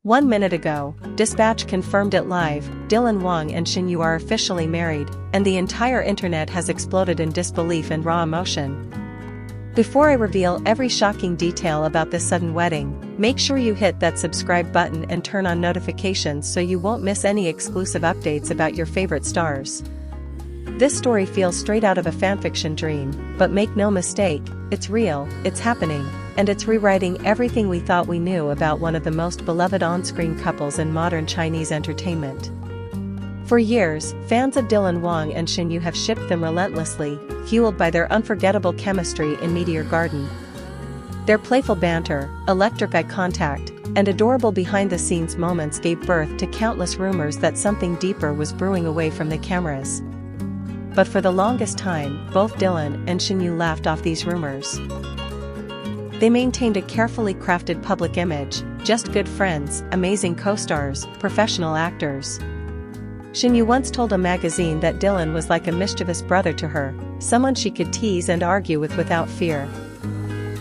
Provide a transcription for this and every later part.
1 minute ago, Dispatch confirmed it live, Dylan Wang and Shen are officially married, and the entire internet has exploded in disbelief and raw emotion. Before I reveal every shocking detail about this sudden wedding, make sure you hit that subscribe button and turn on notifications so you won't miss any exclusive updates about your favorite stars. This story feels straight out of a fanfiction dream, but make no mistake, it's real, it's happening, and it's rewriting everything we thought we knew about one of the most beloved on-screen couples in modern Chinese entertainment. For years, fans of Dylan Wang and Shen have shipped them relentlessly, fueled by their unforgettable chemistry in Meteor Garden. Their playful banter, electric eye contact, and adorable behind-the-scenes moments gave birth to countless rumors that something deeper was brewing away from the cameras. But for the longest time, both Dylan and Shen laughed off these rumors. They maintained a carefully crafted public image, just good friends, amazing co-stars, professional actors. Shen once told a magazine that Dylan was like a mischievous brother to her, someone she could tease and argue with without fear.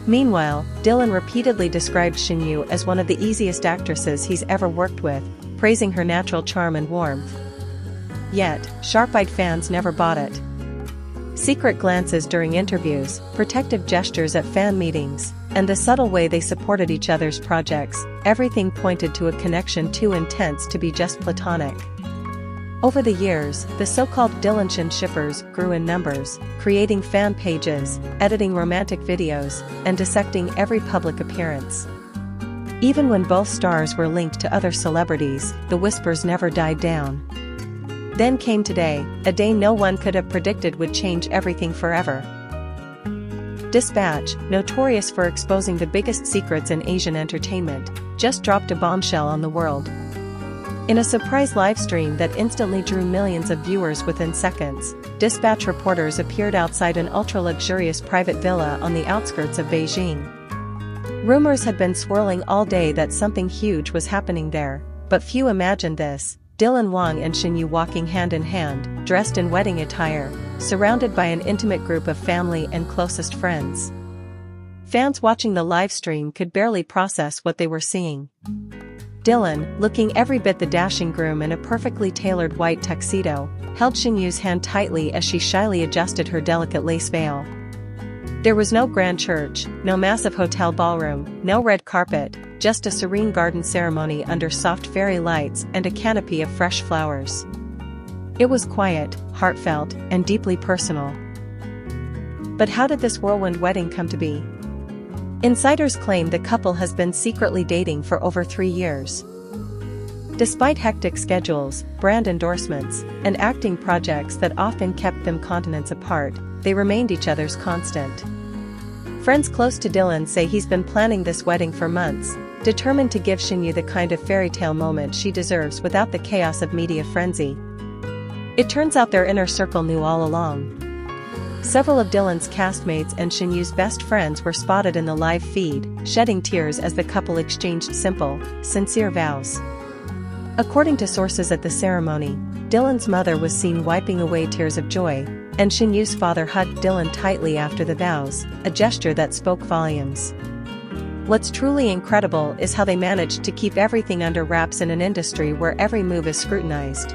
Meanwhile, Dylan repeatedly described Shen as one of the easiest actresses he's ever worked with, praising her natural charm and warmth. Yet, sharp-eyed fans never bought it. Secret glances during interviews, protective gestures at fan meetings, and the subtle way they supported each other's projects, everything pointed to a connection too intense to be just platonic. Over the years, the so-called Dylan-Shen shippers grew in numbers, creating fan pages, editing romantic videos, and dissecting every public appearance. Even when both stars were linked to other celebrities, the whispers never died down. Then came today, a day no one could have predicted would change everything forever. Dispatch, notorious for exposing the biggest secrets in Asian entertainment, just dropped a bombshell on the world. In a surprise livestream that instantly drew millions of viewers within seconds, Dispatch reporters appeared outside an ultra-luxurious private villa on the outskirts of Beijing. Rumors had been swirling all day that something huge was happening there, but few imagined this: Dylan Wang and Shen walking hand in hand, dressed in wedding attire, surrounded by an intimate group of family and closest friends. Fans watching the livestream could barely process what they were seeing. Dylan, looking every bit the dashing groom in a perfectly tailored white tuxedo, held Shen's hand tightly as she shyly adjusted her delicate lace veil. There was no grand church, no massive hotel ballroom, no red carpet, just a serene garden ceremony under soft fairy lights and a canopy of fresh flowers. It was quiet, heartfelt, and deeply personal. But how did this whirlwind wedding come to be? Insiders claim the couple has been secretly dating for over 3 years. Despite hectic schedules, brand endorsements, and acting projects that often kept them continents apart, they remained each other's constant. Friends close to Dylan say he's been planning this wedding for months, determined to give Shen the kind of fairy tale moment she deserves without the chaos of media frenzy. It turns out their inner circle knew all along. Several of Dylan's castmates and Shen's best friends were spotted in the live feed, shedding tears as the couple exchanged simple, sincere vows. According to sources at the ceremony, Dylan's mother was seen wiping away tears of joy, and Shen's father hugged Dylan tightly after the vows, a gesture that spoke volumes. What's truly incredible is how they managed to keep everything under wraps in an industry where every move is scrutinized.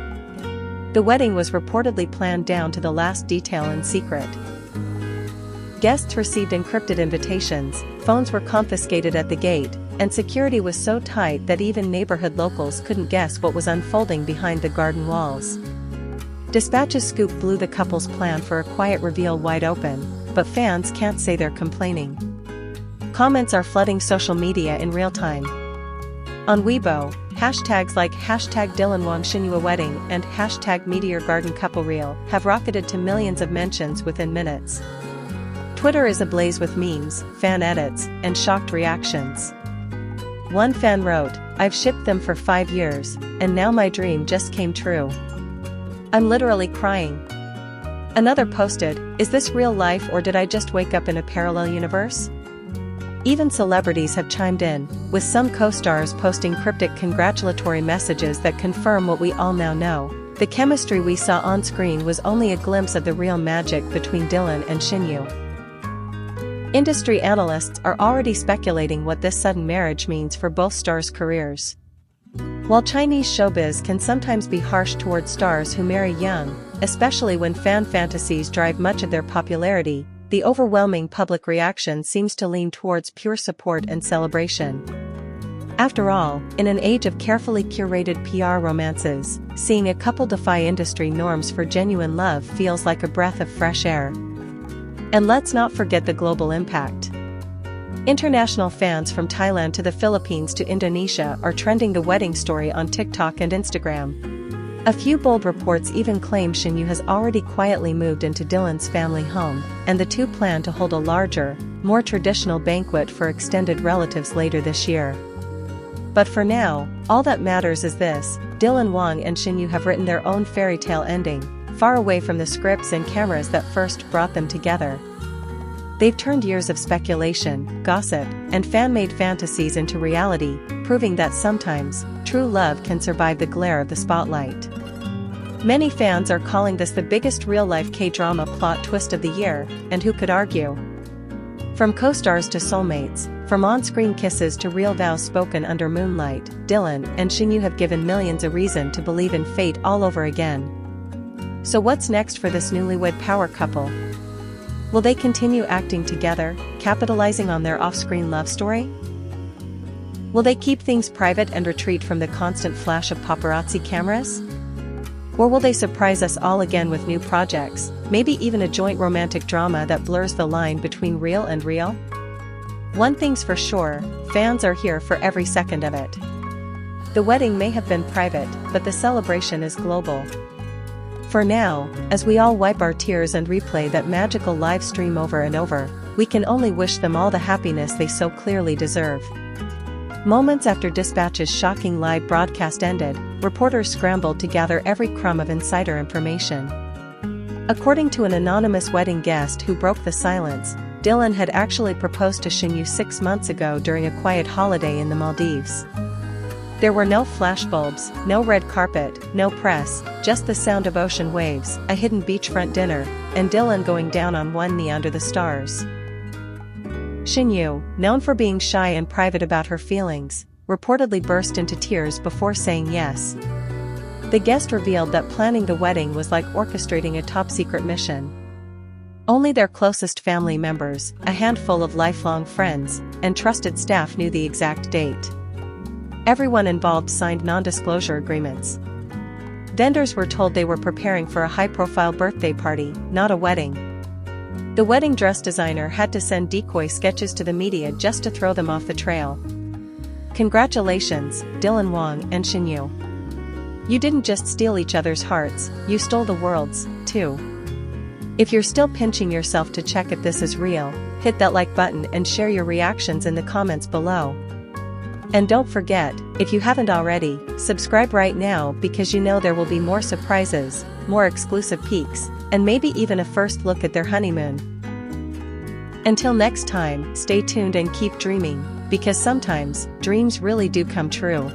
The wedding was reportedly planned down to the last detail in secret. Guests received encrypted invitations, phones were confiscated at the gate, and security was so tight that even neighborhood locals couldn't guess what was unfolding behind the garden walls. Dispatch's scoop blew the couple's plan for a quiet reveal wide open, but fans can't say they're complaining. Comments are flooding social media in real time. On Weibo, hashtags like #DylanWangShen and #Meteor Garden Couple Reel have rocketed to millions of mentions within minutes. Twitter is ablaze with memes, fan edits, and shocked reactions. One fan wrote, "I've shipped them for 5 years, and now my dream just came true. I'm literally crying." Another posted, "Is this real life or did I just wake up in a parallel universe?" Even celebrities have chimed in, with some co-stars posting cryptic congratulatory messages that confirm what we all now know: the chemistry we saw on screen was only a glimpse of the real magic between Dylan and Shen. Industry analysts are already speculating what this sudden marriage means for both stars' careers. While Chinese showbiz can sometimes be harsh towards stars who marry young, especially when fan fantasies drive much of their popularity, the overwhelming public reaction seems to lean towards pure support and celebration. After all, in an age of carefully curated PR romances, seeing a couple defy industry norms for genuine love feels like a breath of fresh air. And let's not forget the global impact. International fans from Thailand to the Philippines to Indonesia are trending the wedding story on TikTok and Instagram. A few bold reports even claim Shen has already quietly moved into Dylan's family home, and the two plan to hold a larger, more traditional banquet for extended relatives later this year. But for now, all that matters is this: Dylan Wang and Shen have written their own fairy tale ending, far away from the scripts and cameras that first brought them together. They've turned years of speculation, gossip, and fan-made fantasies into reality, proving that sometimes, true love can survive the glare of the spotlight. Many fans are calling this the biggest real-life K-drama plot twist of the year, and who could argue? From co-stars to soulmates, from on-screen kisses to real vows spoken under moonlight, Dylan and Shen have given millions a reason to believe in fate all over again. So what's next for this newlywed power couple? Will they continue acting together, capitalizing on their off-screen love story? Will they keep things private and retreat from the constant flash of paparazzi cameras? Or will they surprise us all again with new projects, maybe even a joint romantic drama that blurs the line between real and real? One thing's for sure, fans are here for every second of it. The wedding may have been private, but the celebration is global. For now, as we all wipe our tears and replay that magical live stream over and over, we can only wish them all the happiness they so clearly deserve. Moments after Dispatch's shocking live broadcast ended, reporters scrambled to gather every crumb of insider information. According to an anonymous wedding guest who broke the silence, Dylan had actually proposed to Shen 6 months ago during a quiet holiday in the Maldives. There were no flashbulbs, no red carpet, no press, just the sound of ocean waves, a hidden beachfront dinner, and Dylan going down on one knee under the stars. Shen, known for being shy and private about her feelings, reportedly burst into tears before saying yes. The guest revealed that planning the wedding was like orchestrating a top-secret mission. Only their closest family members, a handful of lifelong friends, and trusted staff knew the exact date. Everyone involved signed non-disclosure agreements. Vendors were told they were preparing for a high-profile birthday party, not a wedding. The wedding dress designer had to send decoy sketches to the media just to throw them off the trail. Congratulations, Dylan Wang and Shen. You didn't just steal each other's hearts, you stole the world's, too. If you're still pinching yourself to check if this is real, hit that like button and share your reactions in the comments below. And don't forget, if you haven't already, subscribe right now because you know there will be more surprises, more exclusive peeks, and maybe even a first look at their honeymoon. Until next time, stay tuned and keep dreaming, because sometimes, dreams really do come true.